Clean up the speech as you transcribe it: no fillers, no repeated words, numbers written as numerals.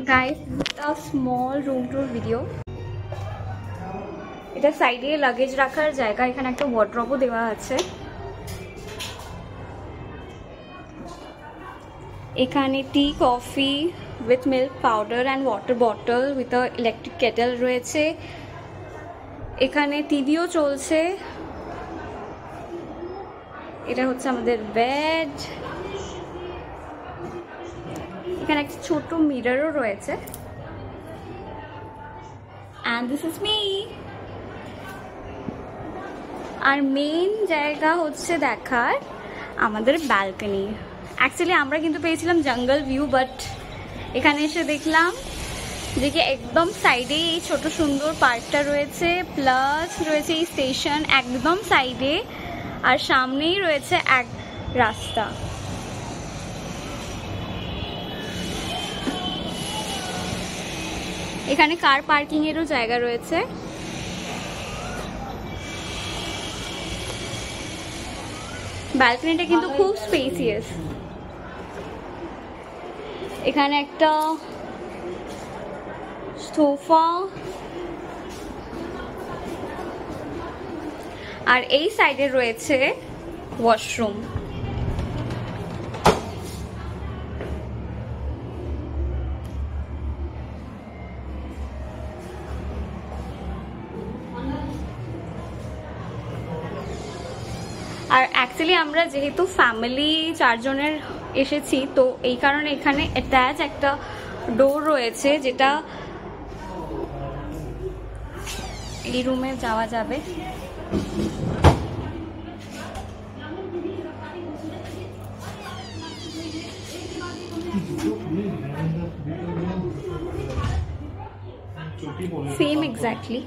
Guys, this is a small room tour video. এটা সাইডে luggage রাখার জায়গা, এখানে একটা ওয়ার্ড্রপও দেওয়া আছে। এখানে tea, coffee with milk powder and water bottle with a electric kettle রয়েছে। এখানে টিভিও চলছে। এটা হচ্ছে আমাদের বেড। এখানে একটা ছোট মিররও রয়েছে। And this is me. আর মেইন জায়গা হচ্ছে দেখার আমাদের ব্যালকনি। অ্যাকচুয়ালি আমরা কিন্তু পেয়েছিলাম জঙ্গল ভিউ, বাট এখানে এসে দেখলাম যে কি একদম সাইডে এই ছোট সুন্দর পার্কটা রয়েছে, প্লাস রয়েছে এই স্টেশন একদম সাইডে, আর সামনেই রয়েছে এক রাস্তা। এখানে কার পার্কিং এরও জায়গা রয়েছে। ব্যালকনিটা কিন্তু খুব স্পেসিয়াস। এখানে একটা সোফা, আর এই সাইডে রয়েছে ওয়াশরুম। আর অ্যাকচুয়ালি আমরা যেহেতু ফ্যামিলি 4 জনের এসেছি, তো এই কারণে এখানে অ্যাটাচ একটা ডোর রয়েছে, যেটা এই রুমে যাওয়া যাবে। Same exactly.